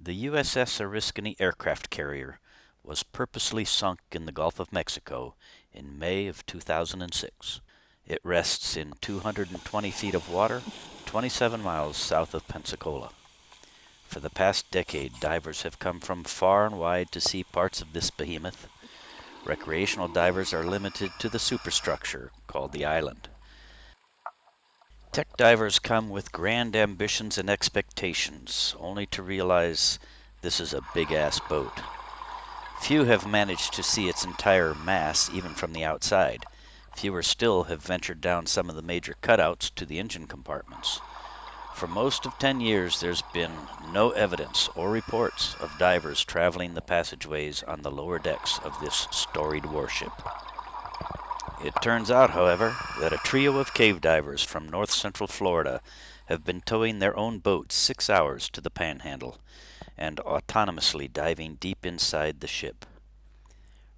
The USS Oriskany aircraft carrier was purposely sunk in the Gulf of Mexico in May of 2006. It rests in 220 feet of water, 27 miles south of Pensacola. For the past decade, divers have come from far and wide to see parts of this behemoth. Recreational divers are limited to the superstructure called the island. Tech divers come with grand ambitions and expectations, only to realize this is a big-ass boat. Few have managed to see its entire mass, even from the outside. Fewer still have ventured down some of the major cutouts to the engine compartments. For most of 10 years, there's been no evidence or reports of divers traveling the passageways on the lower decks of this storied warship. It turns out, however, that a trio of cave divers from north-central Florida have been towing their own boat 6 hours to the Panhandle and autonomously diving deep inside the ship.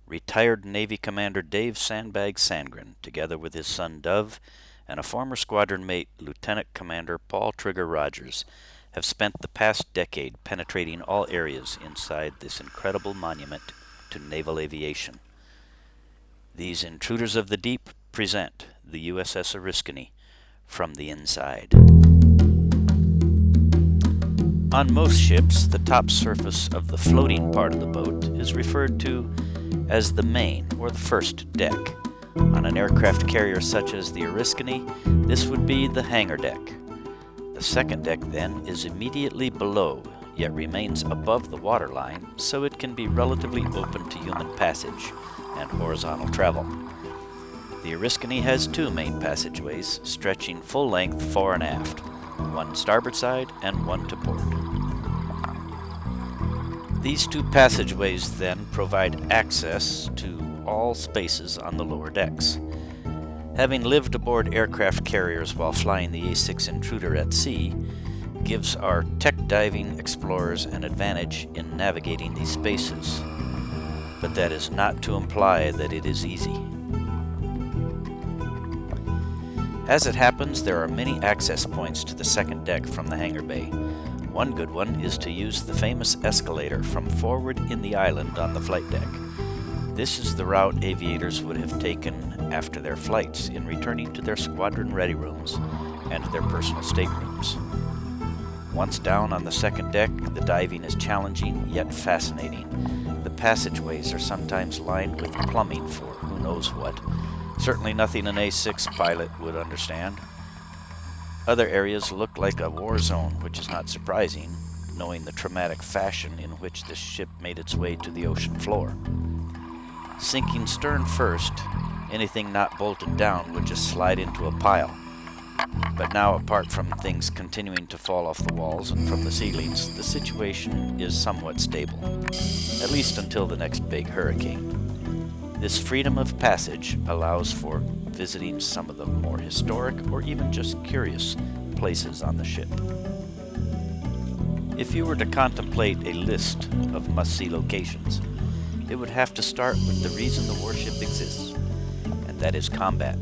Retired Navy Commander Dave Sandbag Sandgren, together with his son Dove, and a former squadron mate, Lieutenant Commander Paul Trigger Rogers, have spent the past decade penetrating all areas inside this incredible monument to naval aviation. These intruders of the deep present the USS Oriskany from the inside. On most ships, the top surface of the floating part of the boat is referred to as the main or the first deck. On an aircraft carrier such as the Oriskany, this would be the hangar deck. The second deck, then, is immediately below, yet remains above the waterline, so it can be relatively open to human passage and horizontal travel. The Oriskany has 2 main passageways, stretching full length fore and aft, one starboard side and one to port. These 2 passageways then provide access to all spaces on the lower decks. Having lived aboard aircraft carriers while flying the A-6 Intruder at sea gives our tech diving explorers an advantage in navigating these spaces. But that is not to imply that it is easy. As it happens, there are many access points to the second deck from the hangar bay. One good one is to use the famous escalator from forward in the island on the flight deck. This is the route aviators would have taken after their flights in returning to their squadron ready rooms and their personal staterooms. Once down on the second deck, the diving is challenging yet fascinating. The passageways are sometimes lined with plumbing for who knows what. Certainly nothing an A-6 pilot would understand. Other areas look like a war zone, which is not surprising, knowing the traumatic fashion in which this ship made its way to the ocean floor. Sinking stern first, anything not bolted down would just slide into a pile. But now, apart from things continuing to fall off the walls and from the ceilings, the situation is somewhat stable, at least until the next big hurricane. This freedom of passage allows for visiting some of the more historic or even just curious places on the ship. If you were to contemplate a list of must-see locations, it would have to start with the reason the warship exists, and that is combat.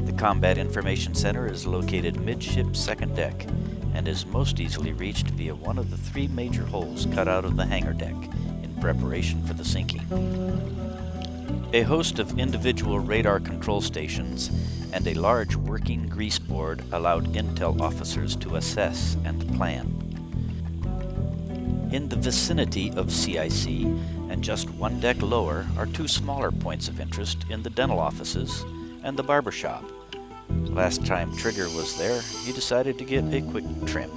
The Combat Information Center is located midship second deck and is most easily reached via one of the 3 major holes cut out of the hangar deck in preparation for the sinking. A host of individual radar control stations and a large working grease board allowed intel officers to assess and plan. In the vicinity of CIC, and just 1 deck lower, are 2 smaller points of interest in the dental offices and the barber shop. Last time Trigger was there, he decided to get a quick trim.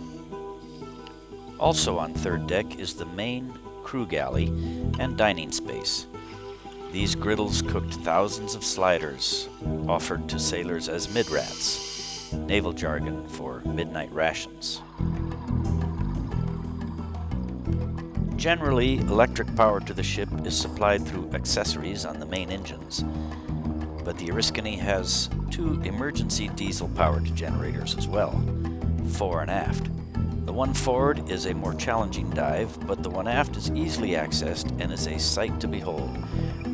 Also on 3rd deck is the main crew galley and dining space. These griddles cooked thousands of sliders, offered to sailors as mid-rats, naval jargon for midnight rations. Generally, electric power to the ship is supplied through accessories on the main engines, but the Oriskany has 2 emergency diesel-powered generators as well, fore and aft. The one forward is a more challenging dive, but the one aft is easily accessed and is a sight to behold.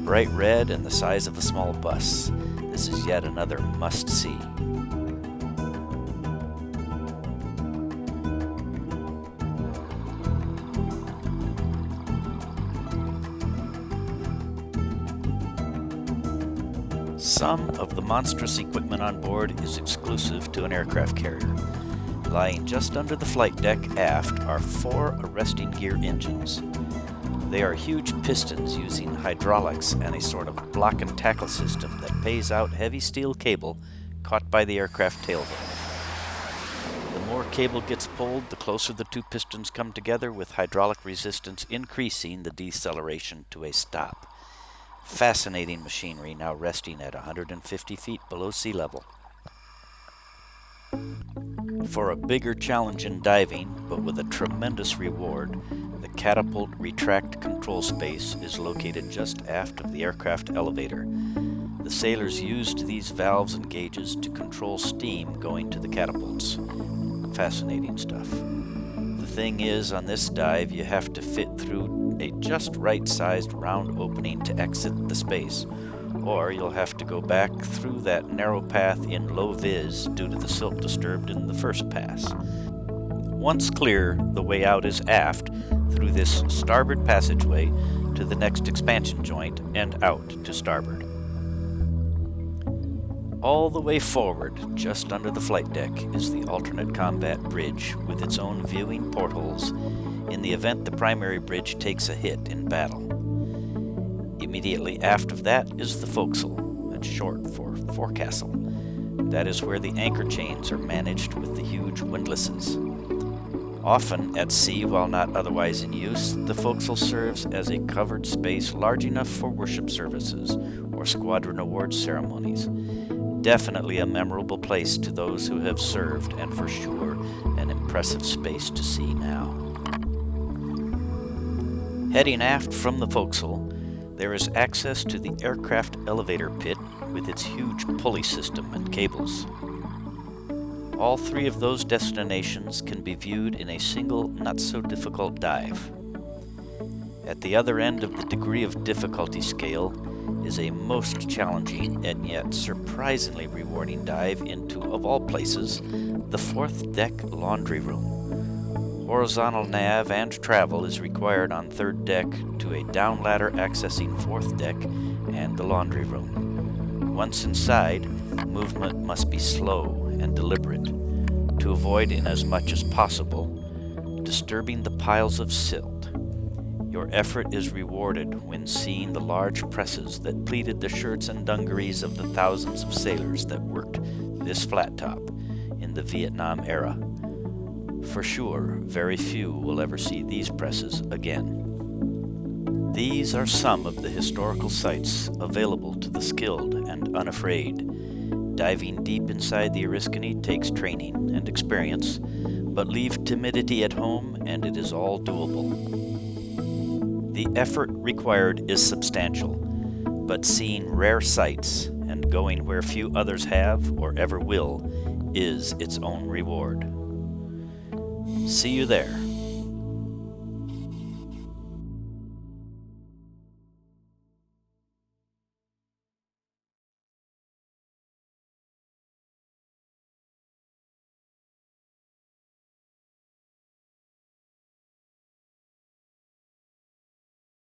Bright red and the size of a small bus. This is yet another must-see. Some of the monstrous equipment on board is exclusive to an aircraft carrier. Lying just under the flight deck aft are 4 arresting gear engines. They are huge pistons using hydraulics and a sort of block and tackle system that pays out heavy steel cable caught by the aircraft tailwheel. The more cable gets pulled, the closer the 2 pistons come together, with hydraulic resistance increasing the deceleration to a stop. Fascinating machinery now resting at 150 feet below sea level. For a bigger challenge in diving, but with a tremendous reward, the catapult retract control space is located just aft of the aircraft elevator. The sailors used these valves and gauges to control steam going to the catapults. Fascinating stuff. The thing is, on this dive, you have to fit through a just right-sized round opening to exit the space, or you'll have to go back through that narrow path in low vis due to the silt disturbed in the first pass. Once clear, the way out is aft through this starboard passageway to the next expansion joint and out to starboard. All the way forward, just under the flight deck, is the alternate combat bridge with its own viewing portholes in the event the primary bridge takes a hit in battle. Immediately aft of that is the forecastle, that's short for forecastle. That is where the anchor chains are managed with the huge windlasses. Often at sea, while not otherwise in use, the forecastle serves as a covered space large enough for worship services or squadron awards ceremonies. Definitely a memorable place to those who have served, and for sure an impressive space to see now. Heading aft from the forecastle, there is access to the aircraft elevator pit with its huge pulley system and cables. All 3 of those destinations can be viewed in a single not-so-difficult dive. At the other end of the degree of difficulty scale is a most challenging and yet surprisingly rewarding dive into, of all places, the 4th deck laundry room. Horizontal nav and travel is required on 3rd deck to a down ladder accessing 4th deck and the laundry room. Once inside, movement must be slow and deliberate to avoid, in as much as possible, disturbing the piles of silt. Your effort is rewarded when seeing the large presses that pleated the shirts and dungarees of the thousands of sailors that worked this flat top in the Vietnam era. For sure, very few will ever see these presses again. These are some of the historical sights available to the skilled and unafraid. Diving deep inside the Oriskany takes training and experience, but leave timidity at home and it is all doable. The effort required is substantial, but seeing rare sights and going where few others have or ever will is its own reward. See you there.